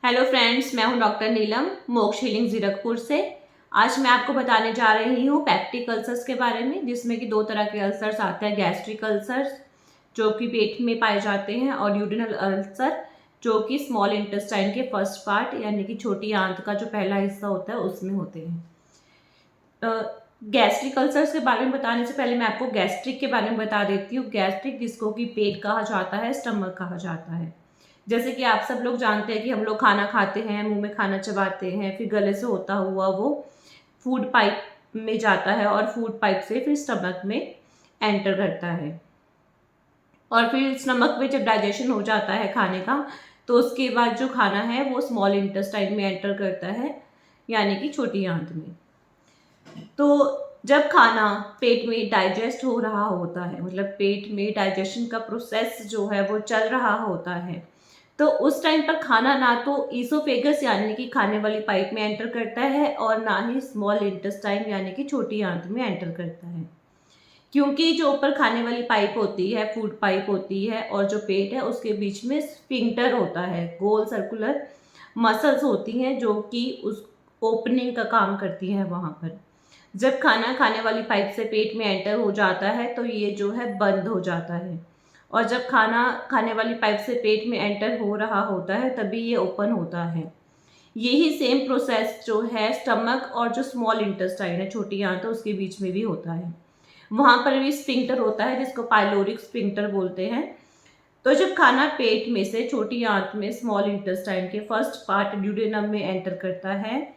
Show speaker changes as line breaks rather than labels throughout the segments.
Hello friends, मैं हूं doctor नीलम मोक्ष हीलिंग जीरकपुर से। आज मैं आपको बताने जा रही हूं पेप्टिक अल्सर्स के बारे में, जिसमें कि दो तरह के अल्सर्स आते हैं। गैस्ट्रिक अल्सर्स जो कि पेट में पाए जाते हैं, और ड्यूडेनल अल्सर जो कि स्मॉल इंटेस्टाइन के फर्स्ट पार्ट यानी कि छोटी आंत का जो पहला हिस्सा होता है उसमें होते हैं। गैस्ट्रिक अल्सर्स के बारे में बताने से पहले मैं आपको गैस्ट्रिक के बारे में बता देती हूँ। गैस्ट्रिक जिसको कि पेट कहा जाता है, स्टमक कहा जाता है। जैसे कि आप सब लोग जानते हैं कि हम लोग खाना खाते हैं, मुंह में खाना चबाते हैं, फिर गले से होता हुआ वो फूड पाइप में जाता है और फूड पाइप से फिर स्टमक में एंटर करता है। और फिर स्टमक में जब डाइजेशन हो जाता है खाने का, तो उसके बाद जो खाना है वो स्मॉल इंटेस्टाइन में एंटर करता है, यानी कि छोटी आंत में। तो जब खाना पेट में डाइजेस्ट हो रहा होता है, मतलब पेट में डाइजेशन का प्रोसेस जो है वो चल रहा होता है, तो उस टाइम पर खाना ना तो ईसोफेगस यानी कि खाने वाली पाइप में एंटर करता है, और ना ही स्मॉल इंटेस्टाइन यानी कि छोटी आंत में एंटर करता है। क्योंकि जो ऊपर खाने वाली पाइप होती है, फूड पाइप होती है, और जो पेट है उसके बीच में स्फिंक्टर होता है, गोल सर्कुलर मसल्स होती हैं जो कि उस ओपनिंग का काम करती हैं वहाँ पर। जब खाना खाने वाली पाइप से पेट में एंटर हो जाता है तो ये जो है बंद हो जाता है, और जब खाना खाने वाली पाइप से पेट में एंटर हो रहा होता है तभी ये ओपन होता है। यही सेम प्रोसेस जो है स्टमक और जो स्मॉल इंटेस्टाइन है, छोटी आंत है, उसके बीच में भी होता है। वहाँ पर भी स्फिंक्टर होता है जिसको पाइलोरिक स्फिंक्टर बोलते हैं। तो जब खाना पेट में से छोटी आंत में स्मॉल इंटेस्टाइन के फर्स्ट पार्ट ड्यूडेनम में एंटर करता है,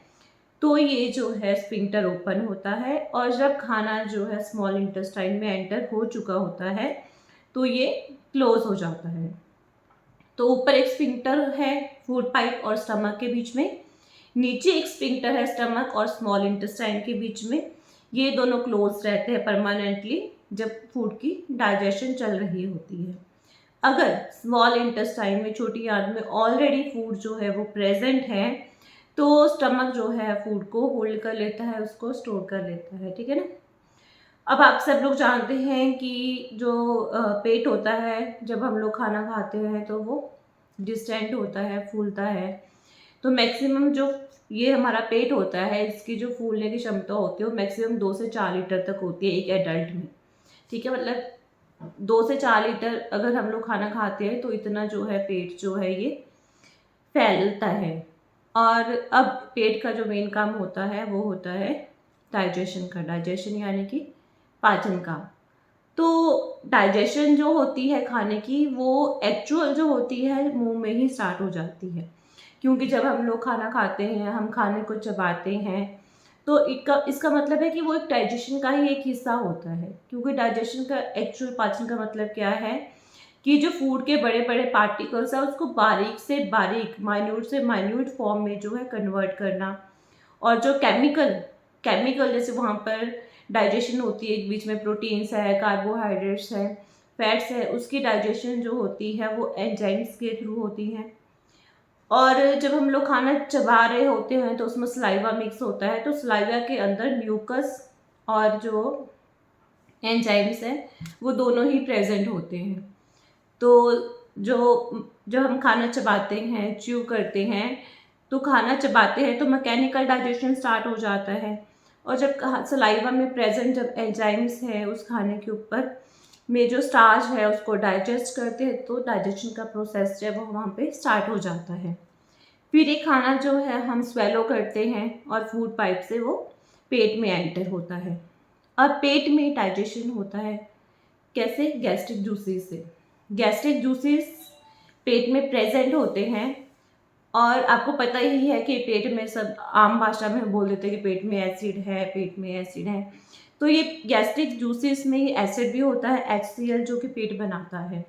तो ये जो है स्फिंक्टर ओपन होता है, और जब खाना जो है स्मॉल इंटेस्टाइन में एंटर हो चुका होता है तो ये क्लोज हो जाता है। तो ऊपर एक स्फिंक्टर है फूड पाइप और स्टमक के बीच में, नीचे एक स्फिंक्टर है स्टमक और स्मॉल इंटेस्टाइन के बीच में। ये दोनों क्लोज रहते हैं परमानेंटली जब फूड की डाइजेशन चल रही होती है। अगर स्मॉल इंटेस्टाइन में, छोटी आंत में ऑलरेडी फूड जो है वो प्रेजेंट है, तो स्टमक जो है फूड को होल्ड कर लेता है, उसको स्टोर कर लेता है। ठीक है ना। अब आप सब लोग जानते हैं कि जो पेट होता है, जब हम लोग खाना खाते हैं तो वो डिस्टेंट होता है, फूलता है। तो मैक्सिमम जो ये हमारा पेट होता है, इसकी जो फूलने की क्षमता होती है वो मैक्सिमम 2 से 4 लीटर तक होती है एक एडल्ट में। ठीक है, मतलब 2 से 4 लीटर अगर हम लोग खाना खाते हैं तो इतना जो है पेट जो है ये फैलता है। और अब पेट का जो मेन काम होता है वो होता है डाइजेशन का। डाइजेशन यानी कि पाचन का। तो डाइजेशन जो होती है खाने की, वो एक्चुअल जो होती है मुंह में ही स्टार्ट हो जाती है। क्योंकि जब हम लोग खाना खाते हैं, हम खाने को चबाते हैं, तो इसका मतलब है कि वो एक डाइजेशन का ही एक हिस्सा होता है। क्योंकि डाइजेशन का एक्चुअल पाचन का मतलब क्या है कि जो फूड के बड़े बड़े पार्टिकल्स है उसको बारीक से बारीक, माइन्यूट से माइन्यूट फॉर्म में जो है कन्वर्ट करना। और जो केमिकल केमिकल जैसे वहाँ पर डाइजेशन होती है, एक बीच में प्रोटीन्स है, कार्बोहाइड्रेट्स है, फैट्स है, उसकी डाइजेशन जो होती है वो एंजाइम्स के थ्रू होती है। और जब हम लोग खाना चबा रहे होते हैं तो उसमें सलाइवा मिक्स होता है, तो सलाइवा के अंदर म्यूकस और जो एंजाइम्स हैं वो दोनों ही प्रेजेंट होते हैं। तो जो जब हम खाना चबाते हैं, च्यू करते हैं, तो खाना चबाते हैं तो मैकेनिकल डाइजेशन स्टार्ट हो जाता है। और जब सलाइवा में प्रेजेंट जब एंजाइम्स है उस खाने के ऊपर में जो स्टार्च है उसको डाइजेस्ट करते हैं, तो डाइजेशन का प्रोसेस जो है वो वहाँ पे स्टार्ट हो जाता है। फिर ये खाना जो है हम स्वेलो करते हैं और फूड पाइप से वो पेट में एंटर होता है। अब पेट में डाइजेशन होता है कैसे? गैस्ट्रिक जूसेस से। गैस्ट्रिक जूसेस पेट में प्रेजेंट होते हैं, और आपको पता ही है कि पेट में, सब आम भाषा में बोल देते हैं कि पेट में एसिड है, पेट में एसिड है। तो ये गैस्ट्रिक जूसेस में ये एसिड भी होता है, HCl, जो कि पेट बनाता है।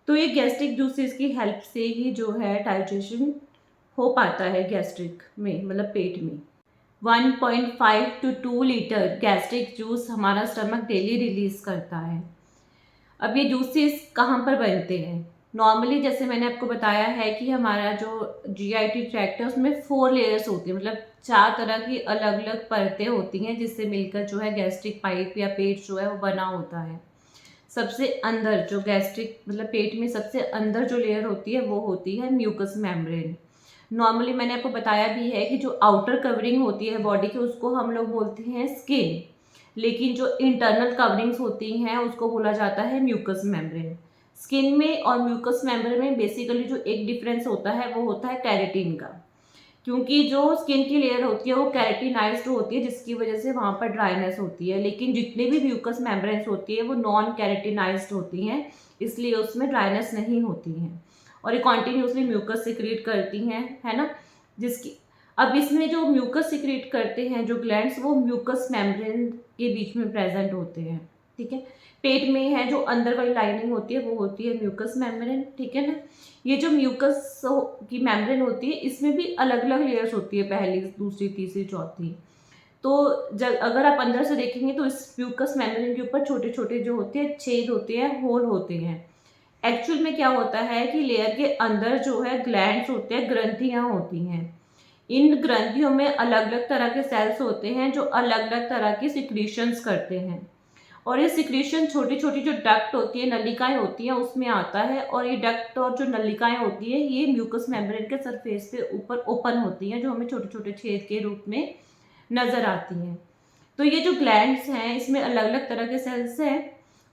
तो ये गैस्ट्रिक जूसेस की हेल्प से ही जो है डाइजेशन हो पाता है गैस्ट्रिक में, मतलब पेट में। 1.5 to 2 लीटर गैस्ट्रिक जूस हमारा स्टमक डेली रिलीज करता है। अब ये जूसेस कहाँ पर बनते हैं? नॉर्मली जैसे मैंने आपको बताया है कि हमारा जो GIT ट्रैक्ट है उसमें 4 लेयर्स होती है, मतलब 4 तरह की अलग अलग परतें होती हैं जिससे मिलकर जो है गैस्ट्रिक पाइप या पेट जो है वो बना होता है। सबसे अंदर जो गैस्ट्रिक, मतलब पेट में सबसे अंदर जो लेयर होती है वो होती है म्यूकस मेम्ब्रेन। नॉर्मली मैंने आपको बताया भी है कि जो आउटर कवरिंग होती है बॉडी की उसको हम लोग बोलते हैं स्किन, लेकिन जो इंटरनल कवरिंग्स होती हैं उसको बोला जाता है म्यूकस मेम्ब्रेन। स्किन में और म्यूकस मेम्ब्रेन में बेसिकली जो एक डिफरेंस होता है वो होता है कैरेटिन का, क्योंकि जो स्किन की लेयर होती है वो कैरेटिनाइज्ड होती है जिसकी वजह से वहाँ पर ड्राइनेस होती है, लेकिन जितने भी म्यूकस मेम्ब्रेन्स होती है वो नॉन कैरेटिनाइज्ड होती हैं, इसलिए उसमें ड्राइनेस नहीं होती हैं और ये कॉन्टीन्यूसली म्यूकस सिक्रीट करती हैं, है ना। जिसकी अब इसमें जो म्यूकस सिक्रीट करते हैं जो ग्लैंड्स वो म्यूकस मेम्ब्रेन के बीच में प्रेजेंट होते हैं, ठीक है। पेट में है जो अंदर वाली लाइनिंग होती है वो होती है म्यूकस मेम्ब्रेन, ठीक है ना। ये जो म्यूकस की मेम्ब्रेन होती है इसमें भी अलग अलग लेयर्स होती है, पहली, दूसरी, तीसरी, चौथी। तो जब अगर आप अंदर से देखेंगे तो इस म्यूकस मेम्ब्रेन के ऊपर छोटे छोटे जो होते हैं छेद होते हैं, होल होते हैं। एक्चुअल में क्या होता है कि लेयर के अंदर जो है ग्लैंड्स होते हैं, ग्रंथियां होती हैं। इन ग्रंथियों में अलग अलग तरह के सेल्स होते हैं जो अलग अलग तरह की सिक्रीशंस करते हैं, और ये सिक्रीशन छोटी छोटी जो डक्ट होती है, नलिकाएं होती हैं, उसमें आता है। और ये डक्ट और जो नलिकाएं होती है ये म्यूकस मेम्ब्रेन के सरफेस पे ऊपर ओपन होती हैं, जो हमें छोटे छोटे छेद के रूप में नजर आती हैं। तो ये जो ग्लैंड्स हैं इसमें अलग अलग तरह के सेल्स हैं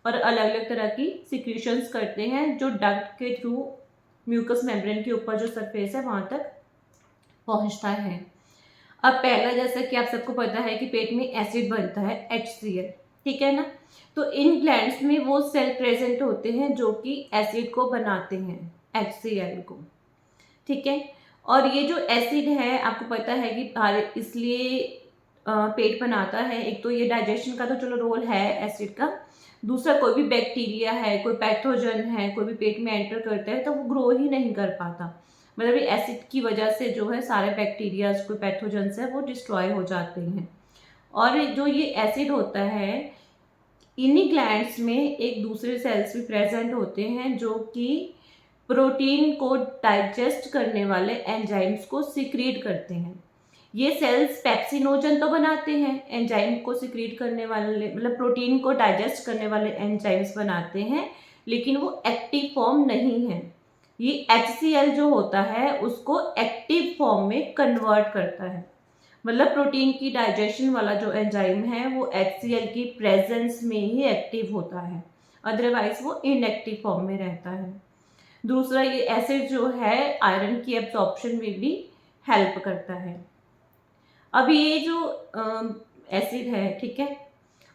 और अलग अलग तरह की सिक्रीशंस करते हैं जो डक्ट के थ्रू म्यूकस मेम्ब्रेन के ऊपर जो सरफेस है वहाँ तक पहुँचता है। अब पहला, जैसा कि आप सबको पता है कि पेट में एसिड बनता है HCl, ठीक है ना। तो इन ग्लैंड्स में वो सेल प्रेजेंट होते हैं जो कि एसिड को बनाते हैं, HCl को, ठीक है। और ये जो एसिड है आपको पता है कि इसलिए पेट बनाता है। एक तो ये डाइजेशन का तो चलो रोल है एसिड का, दूसरा कोई भी बैक्टीरिया है, कोई पैथोजन है, कोई भी पेट में एंटर करता है तो वो ग्रो ही नहीं कर पाता। मतलब ये एसिड की वजह से जो है सारे बैक्टीरियाज, कोई पैथोजन्स है वो डिस्ट्रॉय हो जाते हैं। और जो ये एसिड होता है इन्हीं ग्लैंड्स में एक दूसरे सेल्स भी प्रेजेंट होते हैं जो कि प्रोटीन को डाइजेस्ट करने वाले एंजाइम्स को सिक्रीट करते हैं। ये सेल्स पेप्सिनोजन तो बनाते हैं, एंजाइम को सिक्रीट करने वाले, मतलब प्रोटीन को डाइजेस्ट करने वाले एंजाइम्स बनाते हैं, लेकिन वो एक्टिव फॉर्म नहीं है। ये HCl जो होता है उसको एक्टिव फॉर्म में कन्वर्ट करता है। मतलब प्रोटीन की डाइजेशन वाला जो एंजाइम है वो HCl की प्रेजेंस में ही एक्टिव होता है, अदरवाइज वो इनएक्टिव फॉर्म में रहता है। दूसरा, ये एसिड जो है आयरन की एब्जॉर्प्शन में भी हेल्प करता है। अब ये जो एसिड है, ठीक है,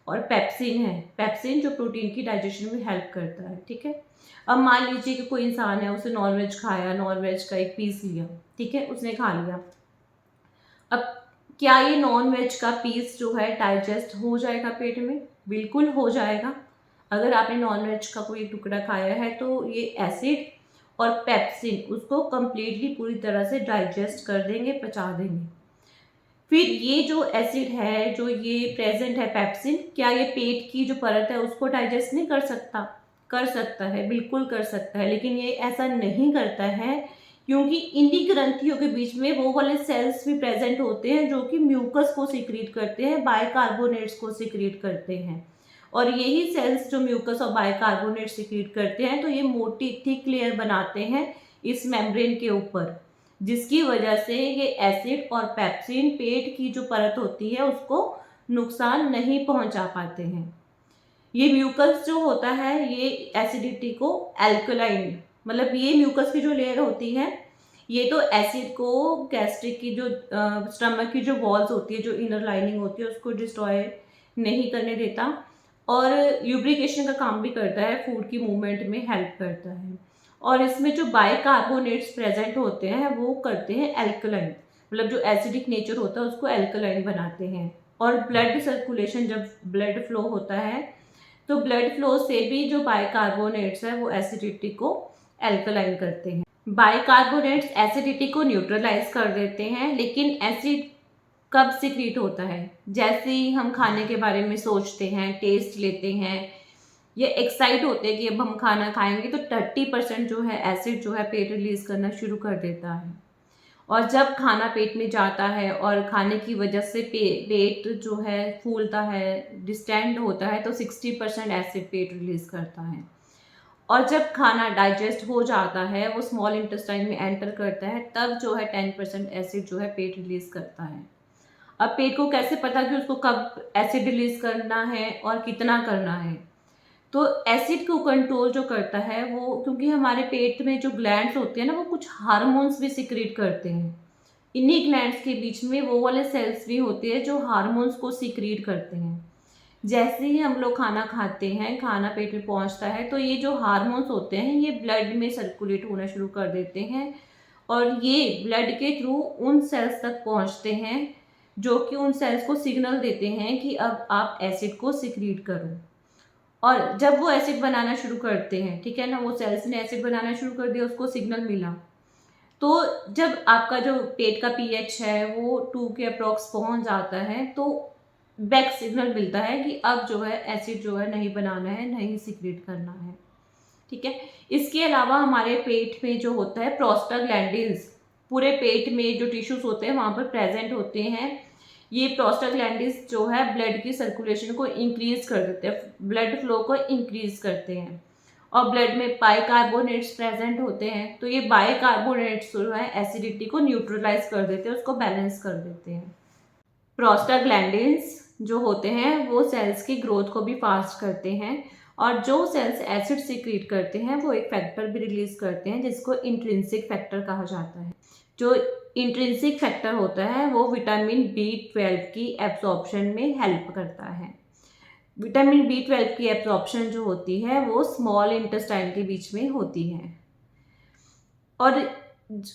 और पेप्सिन है, पेप्सिन जो प्रोटीन की डाइजेशन में हेल्प करता है, ठीक है। अब मान लीजिए कि कोई इंसान है, उसे नॉनवेज खाया, नॉनवेज का एक पीस लिया, ठीक है, उसने खा लिया। अब क्या ये नॉनवेज का पीस जो है डाइजेस्ट हो जाएगा पेट में? बिल्कुल हो जाएगा। अगर आपने नॉनवेज का कोई टुकड़ा खाया है तो ये एसिड और पेप्सिन उसको कंप्लीटली पूरी तरह से डाइजेस्ट कर देंगे, पचा देंगे। फिर ये जो एसिड है, जो ये प्रेजेंट है पेप्सिन, क्या ये पेट की जो परत है उसको डाइजेस्ट नहीं कर सकता? कर सकता है, बिल्कुल कर सकता है, लेकिन ये ऐसा नहीं करता है क्योंकि इन्हीं ग्रंथियों के बीच में वो वाले सेल्स भी प्रेजेंट होते हैं जो कि म्यूकस को सिक्रीट करते हैं, बाइकार्बोनेट्स को सिक्रीट करते हैं। और यही सेल्स जो म्यूकस और बाइकार्बोनेट सिक्रीट करते हैं तो ये मोटी थिक लेयर बनाते हैं इस मेम्ब्रेन के ऊपर, जिसकी वजह से ये एसिड और पेप्सिन पेट की जो परत होती है उसको नुकसान नहीं पहुंचा पाते हैं। ये म्यूकस जो होता है ये एसिडिटी को एल्कलाइन, मतलब ये म्यूकस की जो लेयर होती है ये तो एसिड को गैस्ट्रिक की जो स्टमक की जो वॉल्स होती है, जो इनर लाइनिंग होती है उसको डिस्ट्रॉय नहीं करने देता, और ल्यूब्रिकेशन का काम भी करता है, फूड की मूवमेंट में हेल्प करता है। और इसमें जो बाइकार्बोनेट्स प्रेजेंट होते हैं वो करते हैं एल्कलाइन, मतलब जो एसिडिक नेचर होता है उसको एल्कलाइन बनाते हैं। और ब्लड सर्कुलेशन, जब ब्लड फ्लो होता है तो ब्लड फ्लो से भी जो बाइकार्बोनेट्स है वो एसिडिटी को एल्कलाइन करते हैं। बाइकार्बोनेट्स एसिडिटी को न्यूट्रलाइज कर देते हैं, लेकिन एसिड कब सिक्रीट होता है? जैसे ही हम खाने के बारे में सोचते हैं, टेस्ट लेते हैं, ये एक्साइट होते हैं कि अब हम खाना खाएंगे, तो 30% जो है एसिड जो है पेट रिलीज करना शुरू कर देता है। और जब खाना पेट में जाता है और खाने की वजह से पेट जो है फूलता है, डिस्टेंड होता है, तो 60% एसिड पेट रिलीज करता है। और जब खाना डाइजेस्ट हो जाता है, वो स्मॉल इंटेस्टाइन में एंटर करता है, तब जो है 10% एसिड जो है पेट रिलीज करता है। अब पेट को कैसे पता कि उसको कब एसिड रिलीज करना है और कितना करना है? तो एसिड को कंट्रोल जो करता है वो, क्योंकि हमारे पेट में जो ग्लैंड्स होते हैं ना, वो कुछ हार्मोन्स भी सिक्रेट करते हैं। इन्हीं ग्लैंड्स के बीच में वो वाले सेल्स भी होते हैं जो हार्मोन्स को सिक्रेट करते हैं। जैसे ही हम लोग खाना खाते हैं, खाना पेट में पहुंचता है, तो ये जो हार्मोन्स होते हैं ये ब्लड में सर्कुलेट होना शुरू कर देते हैं, और ये ब्लड के थ्रू उन सेल्स तक पहुंचते हैं जो कि उन सेल्स को सिग्नल देते हैं कि अब आप एसिड को सिक्रीट करो। और जब वो एसिड बनाना शुरू करते हैं, ठीक है ना, वो सेल्स ने एसिड बनाना शुरू कर दिया, उसको सिग्नल मिला, तो जब आपका जो पेट का पीएच है वो 2 के अप्रॉक्स पहुंच जाता है, तो बैक सिग्नल मिलता है कि अब जो है एसिड जो है नहीं बनाना है, नहीं सिक्रीट करना है। ठीक है। इसके अलावा हमारे पेट में जो होता है प्रोस्टाग्लैंडिन्स, पूरे पेट में जो टिश्यूज होते हैं वहाँ पर प्रेजेंट होते हैं। ये प्रोस्टाग्लैंडिन्स जो है ब्लड की सर्कुलेशन को इंक्रीज कर देते हैं, ब्लड फ्लो को इंक्रीज करते हैं, और ब्लड में बाइकार्बोनेट्स प्रेजेंट होते हैं। तो ये बाइकार्बोनेट्स जो है एसिडिटी को न्यूट्रलाइज कर देते हैं, उसको बैलेंस कर देते हैं। प्रोस्टाग्लैंडिन्स जो होते हैं वो सेल्स की ग्रोथ को भी फास्ट करते हैं, और जो सेल्स एसिड सीक्रेट करते हैं वो एक फैक्टर भी रिलीज करते हैं जिसको इंट्रिंसिक फैक्टर कहा जाता है। जो इंट्रिंसिक फैक्टर होता है वो विटामिन B12 की एब्जॉर्प्शन में हेल्प करता है। विटामिन B12 की एब्जॉर्प्शन जो होती है वो स्मॉल इंटेस्टाइन के बीच में होती है, और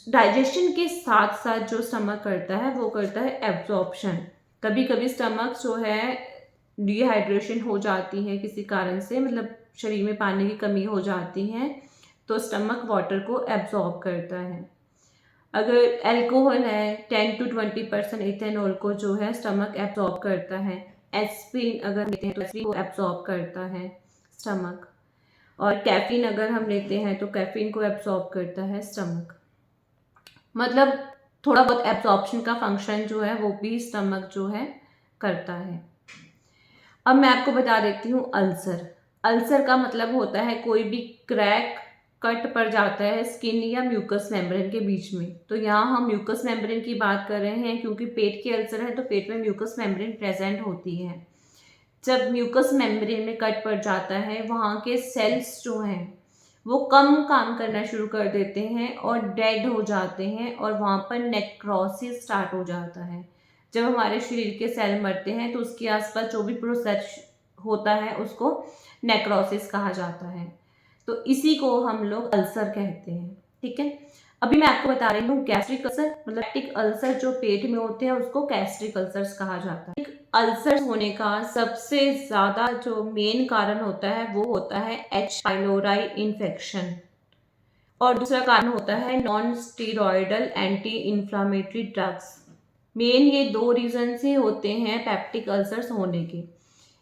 डाइजेशन के साथ साथ जो स्टमक करता है वो करता है एब्जॉर्प्शन। कभी कभी स्टमक जो है डिहाइड्रेशन हो जाती है किसी कारण से, मतलब शरीर में पानी की कमी हो जाती है, तो स्टमक वाटर को एब्जॉर्ब करता है। अगर अल्कोहल है 10 to 20% इथेनॉल को जो है स्टमक एब्जॉर्ब करता है। एस्पिरिन अगर लेते हैं तो एस्पिरिन को एब्जॉर्ब करता है स्टमक, और कैफीन अगर हम लेते हैं तो कैफीन को एब्जॉर्ब करता है स्टमक। मतलब थोड़ा बहुत एब्जॉर्प्शन का फंक्शन जो है वो भी स्टमक जो है करता है। अब मैं आपको बता देती हूँ अल्सर। अल्सर का मतलब होता है कोई भी क्रैक, कट पड़ जाता है स्किन या म्यूकस मेम्ब्रेन के बीच में। तो यहाँ हम म्यूकस मेम्ब्रेन की बात कर रहे हैं क्योंकि पेट के अल्सर है तो पेट में म्यूकस मेम्ब्रेन प्रेजेंट होती है। जब म्यूकस मेम्ब्रेन में कट पड़ जाता है, वहाँ के सेल्स जो हैं वो कम काम करना शुरू कर देते हैं और डेड हो जाते हैं, और वहाँ पर नेक्रोसिस स्टार्ट हो जाता है। जब हमारे शरीर के सेल मरते हैं तो उसके आसपास जो भी प्रोसेस होता है उसको नेक्रोसिस कहा जाता है। तो इसी को हम लोग अल्सर कहते हैं। ठीक है। अभी मैं आपको बता रही हूँ गैस्ट्रिक अल्सर, मतलब गैस्ट्रिक अल्सर जो पेट में होते हैं उसको गैस्ट्रिक अल्सर्स कहा जाता है। अल्सर होने का सबसे ज़्यादा जो मेन कारण होता है वो होता है H. पाइलोराई इन्फेक्शन, और दूसरा कारण होता है non steroidal anti inflammatory drugs. Main ये 2 रीजन से होते हैं पेप्टिक अल्सर्स होने के।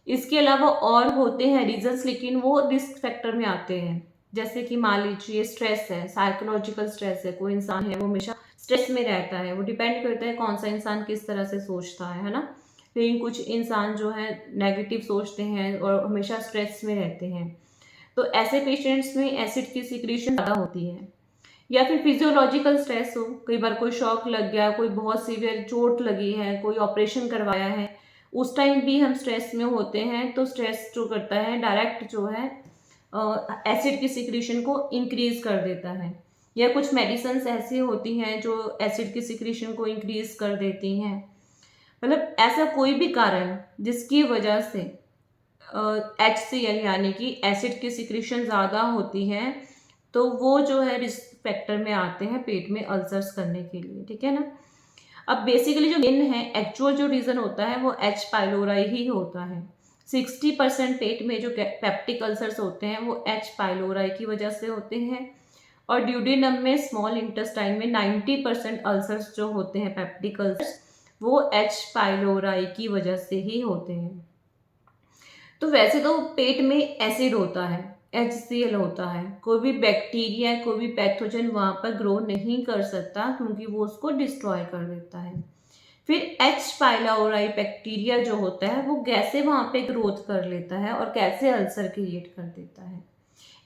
इसके अलावा और होते हैं रीजंस, लेकिन वो रिस्क फैक्टर में आते हैं। जैसे कि मान लीजिए स्ट्रेस है, साइकोलॉजिकल स्ट्रेस है, कोई इंसान है वो हमेशा स्ट्रेस में रहता है, वो डिपेंड करता है कौन सा इंसान किस तरह से सोचता है ना। लेकिन कुछ इंसान जो है नेगेटिव सोचते हैं और हमेशा स्ट्रेस में रहते हैं, तो ऐसे पेशेंट्स में एसिड की सिक्रीशन ज़्यादा होती है। या फिर फिजियोलॉजिकल स्ट्रेस हो, कई बार कोई शॉक लग गया, कोई बहुत सीवियर चोट लगी है, कोई ऑपरेशन करवाया है, उस टाइम भी हम स्ट्रेस में होते हैं, तो स्ट्रेस जो करता है डायरेक्ट जो है एसिड की सिक्रीशन को इंक्रीज कर देता है। या कुछ मेडिसिन्स ऐसी होती हैं जो एसिड की सिक्रीशन को इंक्रीज कर देती हैं। मतलब ऐसा कोई भी कारण जिसकी वजह से HCl यानी कि एसिड की सिक्रीशन ज़्यादा होती है, तो वो जो है रिस्क फैक्टर में आते हैं पेट में अल्सर्स करने के लिए। ठीक है ना। अब बेसिकली जो मेन है, एक्चुअल जो रीज़न होता है वो H. पाइलोराई ही होता है। 60% पेट में जो पेप्टिक अल्सर्स होते हैं वो H. पाइलोराई की वजह से होते हैं, और ड्यूडेनम में स्मॉल इंटेस्टाइन में 90% अल्सर्स जो होते हैं पेप्टिक अल्सर्स वो H. पाइलोराई की वजह से ही होते हैं। तो वैसे तो पेट में एसिड होता है, HCl होता है, कोई भी बैक्टीरिया, कोई भी पैथोजन वहाँ पर ग्रो नहीं कर सकता क्योंकि वो उसको डिस्ट्रॉय कर देता है। फिर H. पाइलोराई बैक्टीरिया जो होता है वो कैसे वहाँ पे ग्रोथ कर लेता है और कैसे अल्सर क्रिएट कर देता है।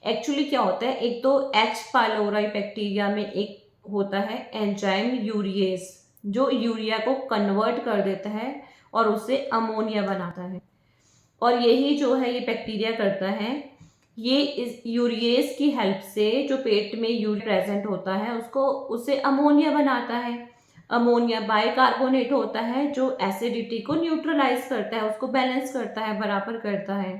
एक्चुअली क्या होता है, एक तो एच पाइलोराई बैक्टीरिया में एक होता है एंजाइम यूरिएज, जो यूरिया को कन्वर्ट कर देता है और उससे अमोनिया बनाता है। और यही जो है ये बैक्टीरिया करता है, ये इस यूरिएज की हेल्प से जो पेट में यूरिया प्रेजेंट होता है उसको उससे अमोनिया बनाता है। अमोनिया बाइकार्बोनेट होता है जो एसिडिटी को न्यूट्रलाइज करता है, उसको बैलेंस करता है, बराबर करता है।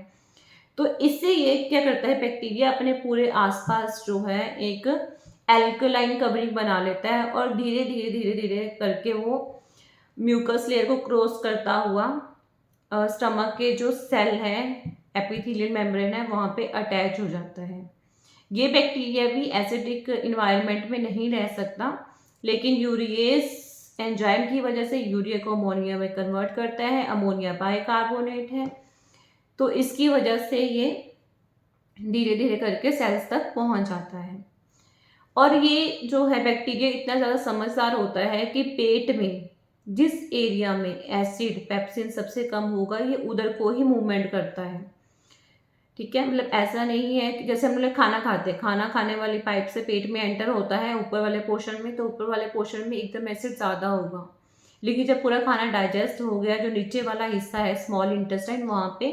तो इससे ये क्या करता है, बैक्टीरिया अपने पूरे आसपास जो है एक एल्कलाइन कवरिंग बना लेता है और धीरे धीरे धीरे धीरे करके वो म्यूकस लेयर को क्रॉस करता हुआ स्टमक के जो सेल है, एपिथेलियल मेम्ब्रेन है, वहाँ पे अटैच हो जाता है। ये बैक्टीरिया भी एसिडिक इन्वायरमेंट में नहीं रह सकता, लेकिन यूरिएज एंजाइम की वजह से यूरिया को अमोनिया में कन्वर्ट करता है। अमोनिया बाइकार्बोनेट है, तो इसकी वजह से ये धीरे धीरे करके सेल्स तक पहुंच जाता है। और ये जो है बैक्टीरिया इतना ज़्यादा समझदार होता है कि पेट में जिस एरिया में एसिड पेप्सिन सबसे कम होगा ये उधर को ही मूवमेंट करता है। ठीक है, मतलब ऐसा नहीं है कि जैसे हम लोग खाना खाते हैं, खाना खाने वाली पाइप से पेट में एंटर होता है ऊपर वाले पोर्शन में, तो ऊपर वाले पोर्शन में एकदम एसिड ज़्यादा होगा। लेकिन जब पूरा खाना डाइजेस्ट हो गया, जो नीचे वाला हिस्सा है स्मॉल इंटेस्टाइन, वहाँ पे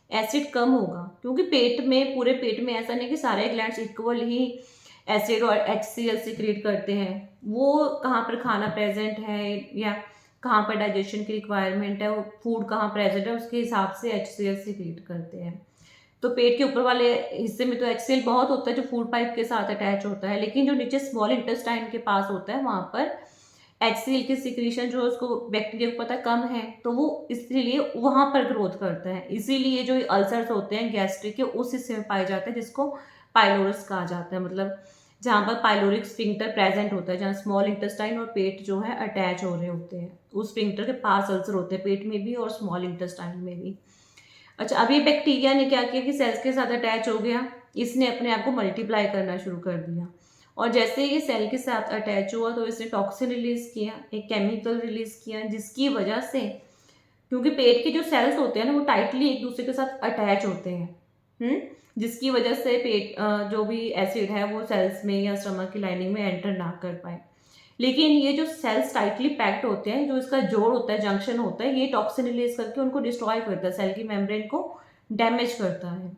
एसिड कम होगा। क्योंकि पेट में, पूरे पेट में ऐसा नहीं कि सारे ग्लैंड्स इक्वल ही एसिड और HCl सिक्रीट करते हैं। वो कहाँ पर खाना प्रेजेंट है या कहाँ पर डाइजेशन की रिक्वायरमेंट है, वो फूड कहाँ प्रेजेंट है, उसके हिसाब से HCl सिक्रीट करते हैं। तो पेट के ऊपर वाले हिस्से में तो HCl बहुत होता है जो फूड पाइप के साथ अटैच होता है, लेकिन जो नीचे स्मॉल इंटेस्टाइन के पास होता है वहाँ पर HCl की सिक्रीशन जो उसको बैक्टीरिया को पता कम है, तो वो इसलिए वहाँ पर ग्रोथ करता है। इसीलिए जो अल्सर्स होते हैं गैस्ट्रिक के उस हिस्से में पाए जाते हैं जिसको पाइलोरस कहा जाता है, मतलब जहाँ पर पाइलोरिक स्फिंक्टर प्रेजेंट होता है, जहाँ स्मॉल इंटेस्टाइन और पेट जो है अटैच हो रहे होते हैं, उस स्फिंक्टर के पास अल्सर होते हैं पेट में भी और स्मॉल इंटेस्टाइन में भी। अच्छा, अब ये बैक्टीरिया ने क्या किया कि सेल्स के साथ अटैच हो गया, इसने अपने आप को मल्टीप्लाई करना शुरू कर दिया। और जैसे ये सेल के साथ अटैच हुआ तो इसने टॉक्सिन रिलीज किया, एक केमिकल रिलीज किया, जिसकी वजह से, क्योंकि पेट के जो सेल्स होते हैं ना वो टाइटली एक दूसरे के साथ अटैच होते हैं, जिसकी वजह से पेट जो भी एसिड है वो सेल्स में या स्टमक की लाइनिंग में एंटर ना कर पाए। लेकिन ये जो सेल्स टाइटली पैक्ड होते हैं, जो इसका जोड़ होता है, जंक्शन होता है, ये टॉक्सिन रिलीज करके उनको डिस्ट्रॉय करता है, सेल की मेम्ब्रेन को डैमेज करता है।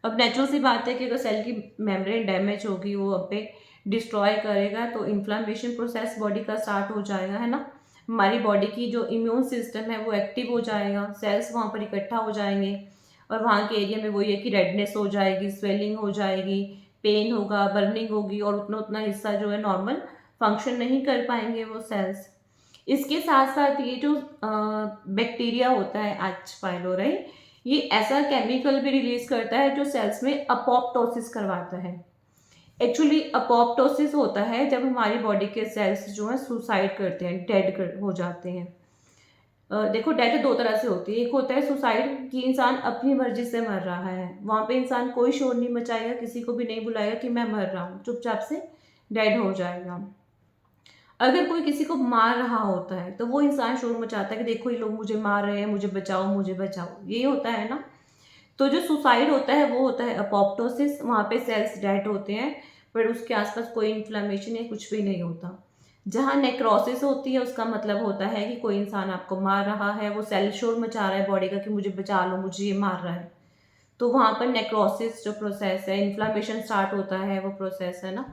अब नेचुरल सी बात है कि अगर सेल की मेम्ब्रेन डैमेज होगी, वो अब पे डिस्ट्रॉय करेगा, तो इन्फ्लामेशन प्रोसेस बॉडी का स्टार्ट हो जाएगा, है ना। हमारी बॉडी की जो इम्यून सिस्टम है वो एक्टिव हो जाएगा, सेल्स वहाँ पर इकट्ठा हो जाएंगे और वहाँ के एरिया में वही है कि रेडनेस हो जाएगी, स्वेलिंग हो जाएगी, पेन होगा, बर्निंग होगी, और उतना उतना हिस्सा जो है नॉर्मल फंक्शन नहीं कर पाएंगे वो सेल्स। इसके साथ साथ ये जो बैक्टीरिया होता है एच पाइलोराई, ये ऐसा केमिकल भी रिलीज करता है जो सेल्स में अपोप्टोसिस करवाता है। एक्चुअली अपोप्टोसिस होता है जब हमारी बॉडी के सेल्स जो है सुसाइड करते हैं, डेड हो जाते हैं। देखो, डेथ दो तरह से होती है, एक होता है सुसाइड कि इंसान अपनी मर्जी से मर रहा है, वहाँ पे इंसान कोई शोर नहीं मचाएगा, किसी को भी नहीं बुलाएगा कि मैं मर रहा हूँ, चुपचाप से डेड हो जाएगा। अगर कोई किसी को मार रहा होता है तो वो इंसान शोर मचाता है कि देखो ये लोग मुझे मार रहे हैं, मुझे बचाओ, मुझे बचाओ, ये होता है ना। तो जो सुसाइड होता है वो होता है अपोप्टोसिस, वहाँ पे सेल्स डेड होते हैं पर उसके आसपास कोई इन्फ्लेमेशन या कुछ भी नहीं होता। जहाँ नेक्रोसिस होती है उसका मतलब होता है कि कोई इंसान आपको मार रहा है, वो सेल शोर मचा रहा है बॉडी का कि मुझे बचा लो, मुझे ये मार रहा है, तो वहाँ पर नेक्रोसिस जो प्रोसेस है, इन्फ्लामेशन स्टार्ट होता है, वो प्रोसेस है ना।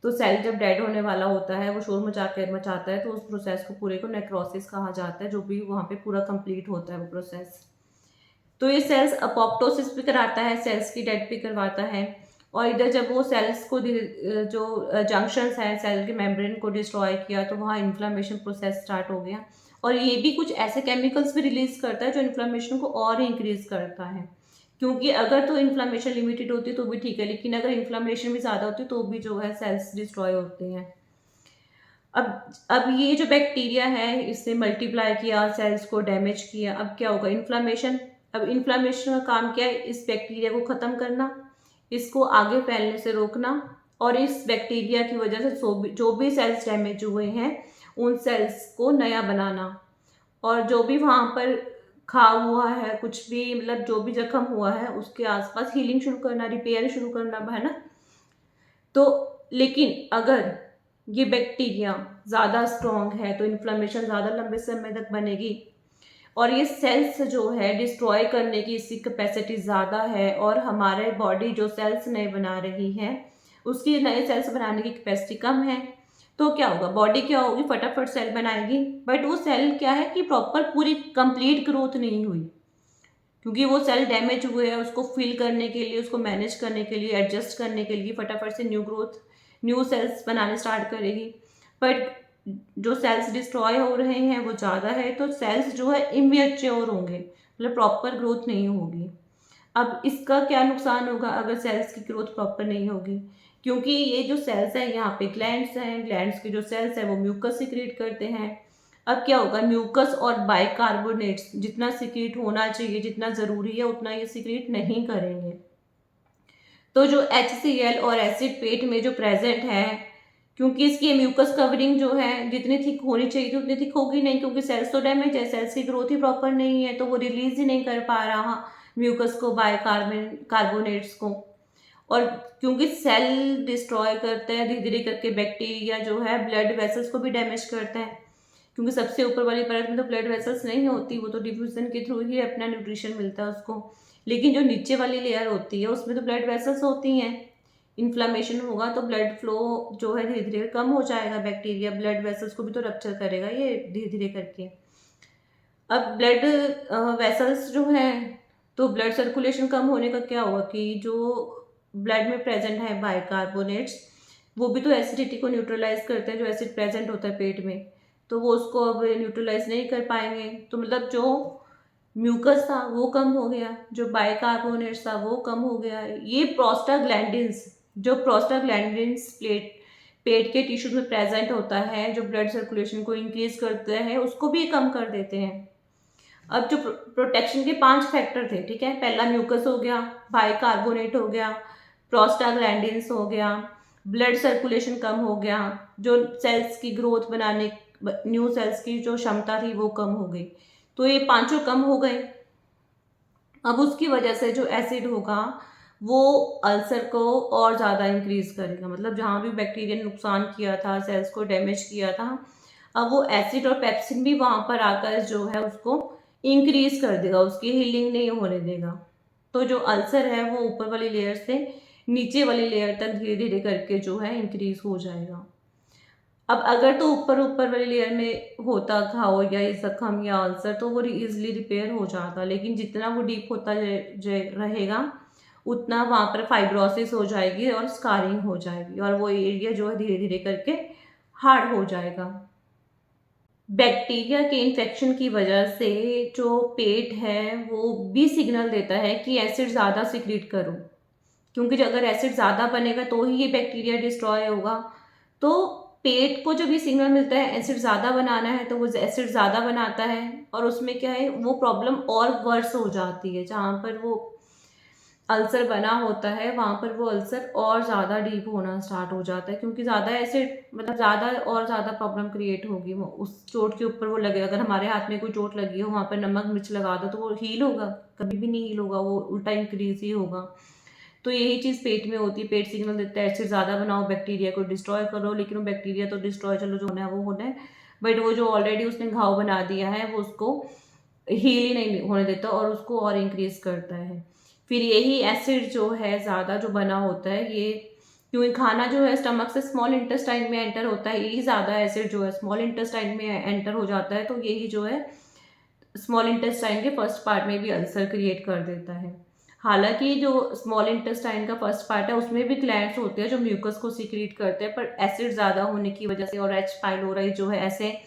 तो सेल जब डेड होने वाला होता है, वो शोर मचाता है, तो उस प्रोसेस को पूरे को नेक्रोसिस कहा जाता है, जो भी वहाँ पे पूरा कंप्लीट होता है वो प्रोसेस। तो ये सेल्स अपोप्टोसिस भी कराता है, सेल्स की डेथ भी करवाता है। और इधर जब वो सेल्स को जो जंक्शंस हैं सेल के मेम्ब्रेन को डिस्ट्रॉय किया, तो वहाँ इन्फ्लामेशन प्रोसेस स्टार्ट हो गया। और ये भी कुछ ऐसे केमिकल्स भी रिलीज करता है जो इन्फ्लामेशन को और इंक्रीज करता है। क्योंकि अगर तो इन्फ्लामेशन लिमिटेड होती है तो भी ठीक है, लेकिन अगर इन्फ्लामेशन भी ज़्यादा होती है तो भी जो है सेल्स डिस्ट्रॉय होते हैं। अब ये जो बैक्टीरिया है इसने मल्टीप्लाई किया, सेल्स को डैमेज किया, अब क्या होगा, इन्फ्लामेशन। अब इन्फ्लामेशन का काम क्या है, इस बैक्टीरिया को ख़त्म करना, इसको आगे फैलने से रोकना, और इस बैक्टीरिया की वजह से जो भी सेल्स डैमेज हुए हैं उन सेल्स को नया बनाना। और जो भी वहाँ पर घाव हुआ है, कुछ भी मतलब जो भी जख्म हुआ है उसके आसपास हीलिंग शुरू करना, रिपेयर शुरू करना, है ना। तो लेकिन अगर ये बैक्टीरिया ज़्यादा स्ट्रॉन्ग है तो इन्फ्लेमेशन ज़्यादा लंबे समय तक बनेगी, और ये सेल्स जो है डिस्ट्रॉय करने की इसकी कैपेसिटी ज़्यादा है, और हमारे बॉडी जो सेल्स नए बना रही है उसकी नए सेल्स बनाने की कैपेसिटी कम है। तो क्या होगा, बॉडी क्या होगी, फटाफट सेल बनाएगी, बट वो सेल क्या है कि प्रॉपर पूरी कंप्लीट ग्रोथ नहीं हुई, क्योंकि वो सेल डैमेज हुए हैं, उसको फिल करने के लिए, उसको मैनेज करने के लिए, एडजस्ट करने के लिए फटाफट से न्यू ग्रोथ, न्यू सेल्स बनाने स्टार्ट करेगी। बट जो सेल्स डिस्ट्रॉय हो रहे हैं वो ज़्यादा है, तो सेल्स जो है इमेच्योर होंगे, मतलब प्रॉपर ग्रोथ नहीं होगी। अब इसका क्या नुकसान होगा अगर सेल्स की ग्रोथ प्रॉपर नहीं होगी, क्योंकि ये जो सेल्स हैं यहाँ पे ग्लैंड्स हैं, ग्लैंड्स के जो सेल्स हैं वो म्यूकस सिक्रीट करते हैं। अब क्या होगा, म्यूकस और बाइकार्बोनेट्स जितना सिक्रीट होना चाहिए, जितना ज़रूरी है, उतना ये सिक्रीट नहीं करेंगे। तो जो HCl और एसिड पेट में जो प्रेजेंट है, क्योंकि इसकी म्यूकस कवरिंग जो है जितनी थिक होनी चाहिए थी उतनी थिक होगी नहीं, क्योंकि सेल्स तो डैमेज है, सेल्स की ग्रोथ ही प्रॉपर नहीं है, तो वो रिलीज ही नहीं कर पा रहा म्यूकस को, कार्बोनेट्स को। और क्योंकि सेल डिस्ट्रॉय करते हैं धीरे धीरे करके बैक्टीरिया जो है, ब्लड वेसल्स को भी डैमेज करते हैं, क्योंकि सबसे ऊपर वाली परत में तो ब्लड वेसल्स नहीं होती, वो तो डिफ्यूजन के थ्रू ही अपना न्यूट्रिशन मिलता है उसको। लेकिन जो नीचे वाली लेयर होती है उसमें तो ब्लड वेसल्स होती हैं, इन्फ्लामेशन होगा तो ब्लड फ्लो जो है धीरे धीरे कम हो जाएगा, बैक्टीरिया ब्लड वेसल्स को भी तो रप्चर करेगा ये धीरे धीरे करके। अब ब्लड वेसल्स जो हैं, तो ब्लड सर्कुलेशन कम होने का क्या होगा कि जो ब्लड में प्रेजेंट है बाइकार्बोनेट्स, वो भी तो एसिडिटी को न्यूट्रलाइज करते हैं, जो एसिड प्रेजेंट होता है पेट में, तो वो उसको अब न्यूट्रलाइज नहीं कर पाएंगे, तो मतलब जो म्यूकस था वो कम हो गया, जो बाइकार्बोनेट्स था वो कम हो गया। ये प्रोस्टाग्लैंडिन्स, जो प्रोस्टाग्लैंडिन्स पेट के टिश्यूज में प्रेजेंट होता है, जो ब्लड सर्कुलेशन को इंक्रीज करते हैं, उसको भी कम कर देते हैं। अब जो प्रोटेक्शन के 5 फैक्टर थे, ठीक है, पहला म्यूकस हो गया, बाइकार्बोनेट हो गया, प्रोस्टाग्लैंडिन्स हो गया, ब्लड सर्कुलेशन कम हो गया, जो सेल्स की ग्रोथ बनाने, न्यू सेल्स की जो क्षमता थी वो कम हो गई, तो ये पांचों कम हो गए। अब उसकी वजह से जो एसिड होगा वो अल्सर को और ज़्यादा इंक्रीज करेगा, मतलब जहाँ भी बैक्टीरिया ने नुकसान किया था, सेल्स को डैमेज किया था, अब वो एसिड और पेप्सिन भी वहाँ पर आकर जो है उसको इंक्रीज कर देगा, उसकी हीलिंग नहीं होने देगा। तो जो अल्सर है वो ऊपर वाली लेयर से नीचे वाली लेयर तक धीरे धीरे करके जो है इंक्रीज हो जाएगा। अब अगर तो ऊपर ऊपर वाली लेयर में होता घाव या ये जख्म या अल्सर तो वो इजिली रिपेयर हो जाता, लेकिन जितना वो डीप होता रहेगा उतना वहाँ पर फाइब्रोसिस हो जाएगी और स्कारिंग हो जाएगी, और वो एरिया जो है धीरे धीरे करके हार्ड हो जाएगा। बैक्टीरिया के इन्फेक्शन की वजह से जो पेट है वो भी सिग्नल देता है कि एसिड ज़्यादा सिक्रीट करो, क्योंकि अगर एसिड ज़्यादा बनेगा तो ही ये बैक्टीरिया डिस्ट्रॉय होगा। तो पेट को जब ये सिग्नल मिलता है एसिड ज़्यादा बनाना है तो वो एसिड ज़्यादा बनाता है, और उसमें क्या है वो प्रॉब्लम और वर्स हो जाती है, जहाँ पर वो अल्सर बना होता है वहाँ पर वो अल्सर और ज़्यादा डीप होना स्टार्ट हो जाता है, क्योंकि ज़्यादा एसिड मतलब ज़्यादा और ज़्यादा प्रॉब्लम क्रिएट होगी, वो उस चोट के ऊपर वो लगे। अगर हमारे हाथ में कोई चोट लगी हो वहाँ पर नमक मिर्च लगा दो तो वो हील होगा, कभी भी नहीं हील होगा, वो उल्टा इंक्रीज ही होगा। तो यही चीज़ पेट में होती है, पेट सिग्नल देता है एसिड ज़्यादा बनाओ, बैक्टीरिया को डिस्ट्रॉय करो, लेकिन वो बैक्टीरिया तो डिस्ट्रॉय चलो जो होना है वो होना है, बट वो जो ऑलरेडी उसने घाव बना दिया है वो उसको हील ही नहीं होने देता और उसको और इंक्रीज करता है। फिर यही एसिड जो है ज़्यादा जो बना होता है ये, क्योंकि खाना जो है स्टमक से स्मॉल इंटेस्टाइन में एंटर होता है, यही ज़्यादा एसिड जो है स्मॉल इंटेस्टाइन में एंटर हो जाता है, तो यही जो है स्मॉल इंटेस्टाइन के फर्स्ट पार्ट में भी अल्सर क्रिएट कर देता है। हालांकि जो स्मॉल इंटेस्टाइन का फर्स्ट पार्ट है उसमें भी ग्लैंड्स होते हैं जो म्यूकस को सीक्रेट करते हैं, पर एसिड ज़्यादा होने की वजह से और H. पाइलोराई जो है ऐसे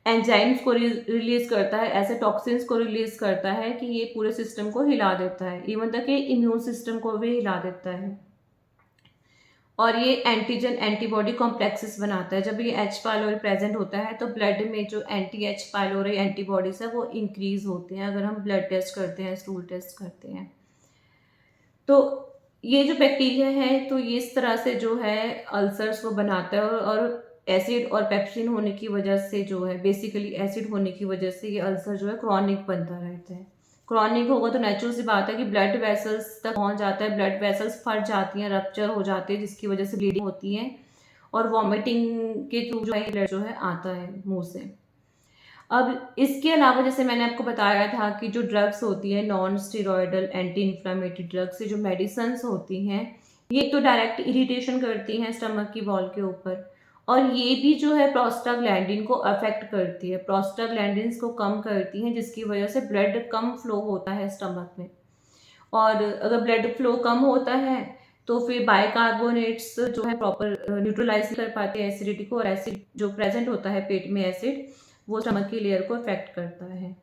एंजाइम्स को रिलीज करता है, ऐसे टॉक्सिन्स को रिलीज करता है कि ये पूरे सिस्टम को हिला देता है, इवन तक ये इम्यून सिस्टम को भी हिला देता है। और ये एंटीजन एंटीबॉडी कॉम्प्लेक्सेस बनाता है। जब ये H. पाइलोरी प्रेजेंट होता है तो ब्लड में जो एंटी H. पाइलोरी एंटीबॉडीज है वो इंक्रीज होते हैं अगर हम ब्लड टेस्ट करते हैं, स्टूल टेस्ट करते हैं। तो ये जो बैक्टीरिया है तो ये इस तरह से जो है अल्सर्स को बनाता है, और एसिड और पेप्सिन होने की वजह से जो है, बेसिकली एसिड होने की वजह से ये अल्सर जो है क्रॉनिक बनता रहता है। क्रॉनिक होगा तो नेचुरल सी बात है कि ब्लड वेसल्स तक पहुंच जाता है, ब्लड वेसल्स फट जाती हैं, रप्चर हो जाते हैं, जिसकी वजह से ब्लीडिंग होती है और वॉमिटिंग के थ्रू जो है ब्लड जो है आता है मुंह से। अब इसके अलावा जैसे मैंने आपको बताया था कि जो ड्रग्स होती हैं, non steroidal anti inflammatory drugs, जो मेडिसिन्स होती हैं, ये तो डायरेक्ट इरिटेशन करती हैं स्टमक की वॉल के ऊपर, और ये भी जो है प्रोस्टाग्लैंडिन को अफेक्ट करती है, प्रोस्टाग्लैंडिन्स को कम करती हैं, जिसकी वजह से ब्लड कम फ्लो होता है स्टमक में। और अगर ब्लड फ्लो कम होता है तो फिर बाइकार्बोनेट्स जो है प्रॉपर न्यूट्रलाइज कर पाते हैं एसिडिटी को, और एसिड जो प्रेजेंट होता है पेट में एसिड, वो स्टमक की लेयर को अफेक्ट करता है।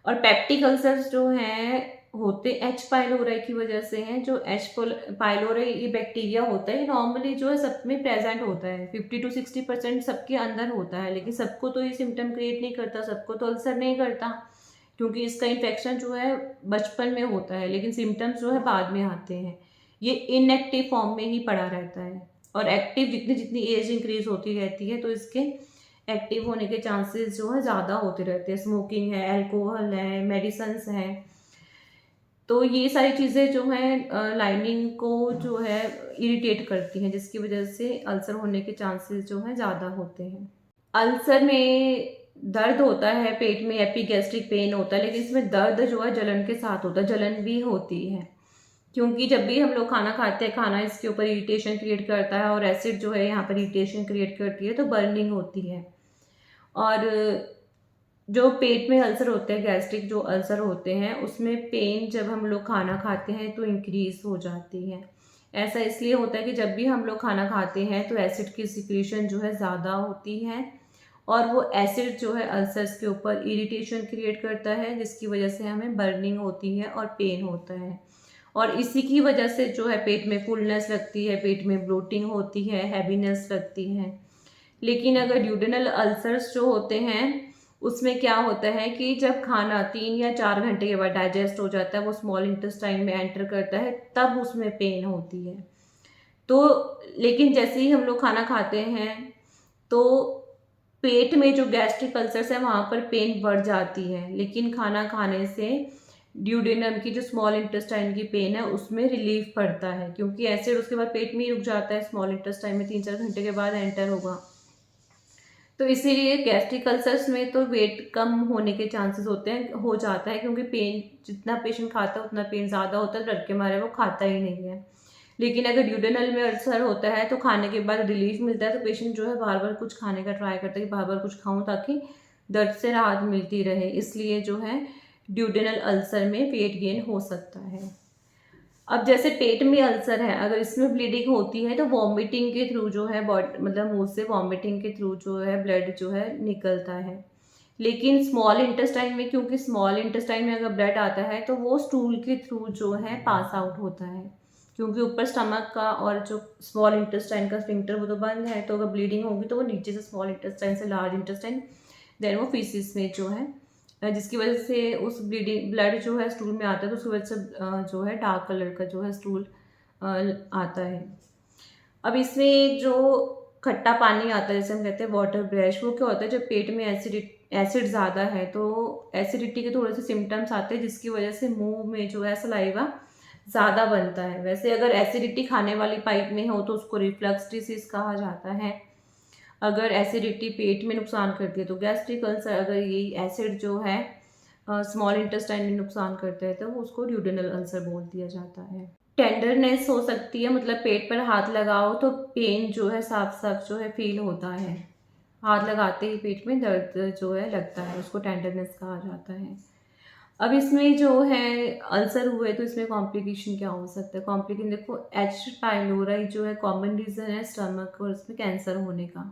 और पेप्टिक अल्सर्स जो हैं होते एच पाइलोराई की वजह से हैं। जो एच पाइलोराई ये बैक्टीरिया होता है, नॉर्मली जो है सब में प्रेजेंट होता है, 50 to 60% सबके अंदर होता है, लेकिन सबको तो ये सिम्टम क्रिएट नहीं करता, सबको तो अल्सर नहीं करता, क्योंकि इसका इन्फेक्शन जो है बचपन में होता है, लेकिन सिम्टम्स जो है बाद में आते हैं। ये इनएक्टिव फॉर्म में ही पड़ा रहता है, और एक्टिव जितनी जितनी एज इंक्रीज होती रहती है तो इसके एक्टिव होने के चांसेस जो है ज़्यादा होते रहते हैं। स्मोकिंग है, अल्कोहल है, मेडिसन्स हैं, तो ये सारी चीज़ें जो हैं लाइनिंग को जो है इरिटेट करती हैं, जिसकी वजह से अल्सर होने के चांसेस जो हैं ज़्यादा होते हैं। अल्सर में दर्द होता है, पेट में एपिगैस्ट्रिक पेन होता है, लेकिन इसमें दर्द जो है जलन के साथ होता है, जलन भी होती है, क्योंकि जब भी हम लोग खाना खाते हैं, खाना इसके ऊपर इरिटेशन क्रिएट करता है, और एसिड जो है यहाँ पर इरिटेशन क्रिएट करती है, तो बर्निंग होती है। और जो पेट में अल्सर होते हैं, गैस्ट्रिक जो अल्सर होते हैं, उसमें पेन जब हम लोग खाना खाते हैं तो इंक्रीज हो जाती है। ऐसा इसलिए होता है कि जब भी हम लोग खाना खाते हैं तो एसिड की सिक्रीशन जो है ज़्यादा होती है, और वो एसिड जो है अल्सर्स के ऊपर इरिटेशन क्रिएट करता है, जिसकी वजह से हमें बर्निंग होती है और पेन होता है। और इसी की वजह से जो है पेट में फुलनेस लगती है, पेट में ब्लोटिंग होती है, हैवीनेस लगती है। लेकिन अगर ड्यूडेनल अल्सर्स जो होते हैं, उसमें क्या होता है कि जब खाना 3 या 4 घंटे के बाद डाइजेस्ट हो जाता है, वो स्मॉल इंटेस्टाइन में एंटर करता है, तब उसमें पेन होती है। तो लेकिन जैसे ही हम लोग खाना खाते हैं तो पेट में जो गैस्ट्रिक अल्सर्स है वहाँ पर पेन बढ़ जाती है, लेकिन खाना खाने से ड्यूडेनम की जो स्मॉल इंटेस्टाइन की पेन है उसमें रिलीफ पड़ता है, क्योंकि एसिड उसके बाद पेट में ही रुक जाता है, स्मॉल इंटेस्टाइन में 3-4 घंटे के बाद एंटर होगा। तो इसीलिए गैस्ट्रिक अल्सर्स में तो वेट कम होने के चांसेस होते हैं, हो जाता है, क्योंकि पेन जितना पेशेंट खाता है उतना पेन ज़्यादा होता है, डर के मारे वो खाता ही नहीं है। लेकिन अगर ड्यूडेनल में अल्सर होता है तो खाने के बाद रिलीफ मिलता है, तो पेशेंट जो है बार बार कुछ खाने का ट्राई करता है कि बार बार कुछ खाऊं ताकि दर्द से राहत मिलती रहे। इसलिए जो है ड्यूडेनल अल्सर में वेट गेन हो सकता है। अब जैसे पेट में अल्सर है, अगर इसमें ब्लीडिंग होती है तो वॉमिटिंग के थ्रू जो है मतलब मुंह से वॉमिटिंग के थ्रू जो है ब्लड जो है निकलता है। लेकिन स्मॉल इंटेस्टाइन में, क्योंकि स्मॉल इंटेस्टाइन में अगर ब्लड आता है तो वो स्टूल के थ्रू जो है पास आउट होता है, क्योंकि ऊपर स्टमक का और जो स्मॉल इंटेस्टाइन का स्फिंक्टर वो तो बंद है, तो अगर ब्लीडिंग होगी तो वो नीचे से स्मॉल इंटेस्टाइन से लार्ज इंटेस्टाइन, देन वो फीसिस में जो है, जिसकी वजह से उस ब्लड जो है स्टूल में आता है, तो उसकी वजह से जो है डार्क कलर का जो है स्टूल आता है। अब इसमें जो खट्टा पानी आता है, जैसे हम कहते हैं वाटर ब्रश, वो क्या होता है, जब पेट में एसिड ज़्यादा है तो एसिडिटी के थोड़े से सिम्टम्स आते हैं, जिसकी वजह से मुंह में जो है सलाइवा ज़्यादा बनता है। वैसे अगर एसिडिटी खाने वाली पाइप में हो तो उसको रिफ्लक्स डिसीज कहा जाता है। अगर एसिडिटी पेट में नुकसान करती है तो गैस्ट्रिक अल्सर, अगर यही एसिड जो है स्मॉल इंटेस्टाइन में नुकसान करता है तो उसको ड्यूडेनल अल्सर बोल दिया जाता है। टेंडरनेस हो सकती है, मतलब पेट पर हाथ लगाओ तो पेन जो है साफ साफ जो है फील होता है, हाथ लगाते ही पेट में दर्द जो है लगता है, उसको टेंडरनेस कहा जाता है। अब इसमें जो है अल्सर हुए तो इसमें कॉम्प्लिकेशन क्या हो सकता है। कॉम्प्लिकेशन देखो, एच पाइलोराई जो है कॉमन रीज़न है स्टमक और उसमें कैंसर होने का।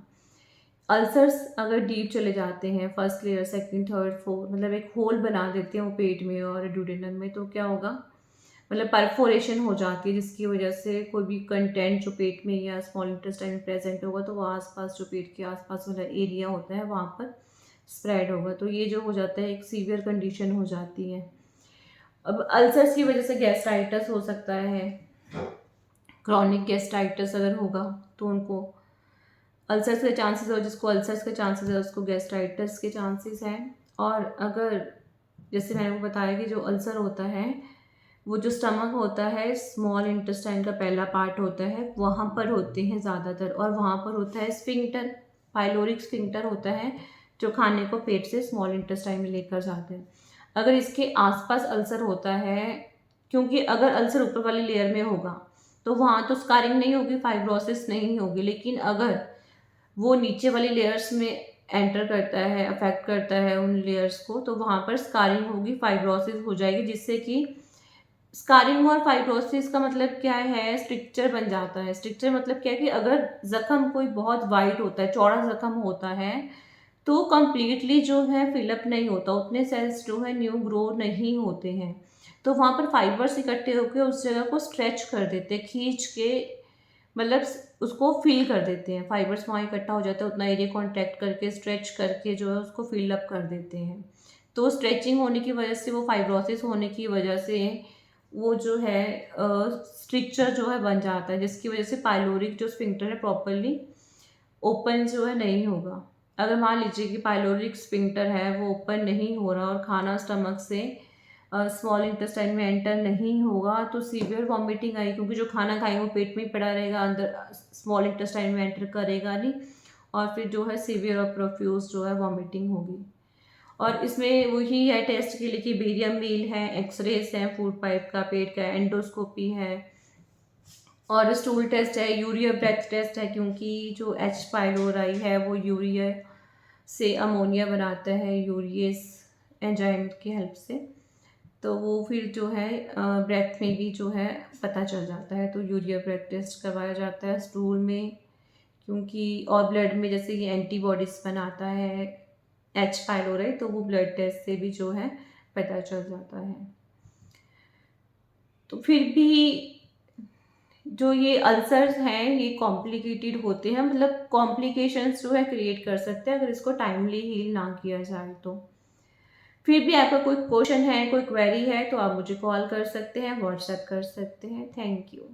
अल्सर्स अगर डीप चले जाते हैं, first layer, second, third, fourth, मतलब एक होल बना देते हैं वो पेट में और ड्यूडेनम में, तो क्या होगा, मतलब परफोरेशन हो जाती है, जिसकी वजह से कोई भी कंटेंट जो पेट में या स्मॉल इंटेस्टाइन में प्रेजेंट होगा तो वो आसपास जो पेट के आसपास वाला एरिया होता है वहाँ पर स्प्रेड होगा, तो ये जो हो जाता है एक सीवियर कंडीशन हो जाती है। अब अल्सर्स की वजह से गैस्ट्राइटिस हो सकता है, क्रॉनिक गैस्ट्राइटिस अगर होगा तो उनको अल्सर्स के चांसेस और जिसको अल्सर्स के चांसेस है उसको गैस्ट्राइटिस के चांसेस हैं। और अगर जैसे मैंने को बताया कि जो अल्सर होता है वो जो स्टमक होता है, स्मॉल इंटेस्टाइन का पहला पार्ट होता है, वहाँ पर होते हैं ज़्यादातर। और वहाँ पर होता है स्फिंक्टर, पाइलोरिक स्फिंक्टर होता है जो खाने को पेट से स्मॉल इंटेस्टाइन में लेकर जाते हैं। अगर इसके आसपास अल्सर होता है, क्योंकि अगर अल्सर ऊपर वाली लेयर में होगा तो वहाँ तो स्कारिंग नहीं होगी, फाइब्रोसिस नहीं होगी। लेकिन अगर वो नीचे वाली लेयर्स में एंटर करता है, अफेक्ट करता है उन लेयर्स को, तो वहाँ पर स्कारिंग होगी, फाइब्रोसिस हो जाएगी। जिससे कि स्कारिंग और फाइब्रोसिस का मतलब क्या है, स्ट्रिक्चर बन जाता है। स्ट्रिक्चर मतलब क्या है कि अगर जख्म कोई बहुत वाइड होता है, चौड़ा जख्म होता है, तो कंप्लीटली जो है फिलअप नहीं होता, उतने सेल्स जो है न्यू ग्रो नहीं होते हैं। तो वहाँ पर फाइबर्स इकट्ठे होकर उस जगह को स्ट्रेच कर देते हैं, खींच के, मतलब उसको फील कर देते हैं। फाइबर्स वहाँ इकट्ठा हो जाता है, उतना एरिया कॉन्ट्रैक्ट करके स्ट्रेच करके जो है उसको फिल अप कर देते हैं। तो स्ट्रेचिंग होने की वजह से, वो फाइब्रोसिस होने की वजह से वो जो है स्ट्रिक्चर जो है बन जाता है, जिसकी वजह से पाइलोरिक जो स्फिंक्टर है प्रॉपरली ओपन जो है नहीं होगा। अगर मान लीजिए कि पाइलोरिक स्फिंक्टर है वो ओपन नहीं हो रहा और खाना स्टमक से स्मॉल इंटेस्टाइन में एंटर नहीं होगा तो सीवियर वॉमिटिंग आएगी, क्योंकि जो खाना खाएंगे वो पेट में ही पड़ा रहेगा, अंदर स्मॉल इंटेस्टाइन में एंटर करेगा नहीं। और फिर जो है सीवियर और प्रोफ्यूज जो है वॉमिटिंग होगी। और इसमें वही है टेस्ट के लिए कि बेरियम मील है, एक्सरेज है फूड पाइप का, पेट का, एंडोस्कोपी है, और स्टूल टेस्ट है, यूरिया ब्रेथ टेस्ट है, क्योंकि जो एच पाइलोराई है वो यूरिया से अमोनिया बनाता है यूरियस एंजाइम की हेल्प से। तो वो फिर जो है ब्रेथ में भी जो है पता चल जाता है। तो यूरिया ब्रेथ टेस्ट करवाया जाता है स्टूल में, क्योंकि और ब्लड में जैसे कि एंटीबॉडीज बनाता है एच पाइलोराई, तो वो ब्लड टेस्ट से भी जो है पता चल जाता है। तो फिर भी जो ये अल्सर्स हैं ये कॉम्प्लिकेटेड होते हैं, मतलब कॉम्प्लिकेशंस जो है क्रिएट कर सकते हैं अगर इसको टाइमली हील ना किया जाए तो। फिर भी आपका कोई क्वेश्चन है, कोई क्वेरी है तो आप मुझे कॉल कर सकते हैं, व्हाट्सएप कर सकते हैं। Thank you.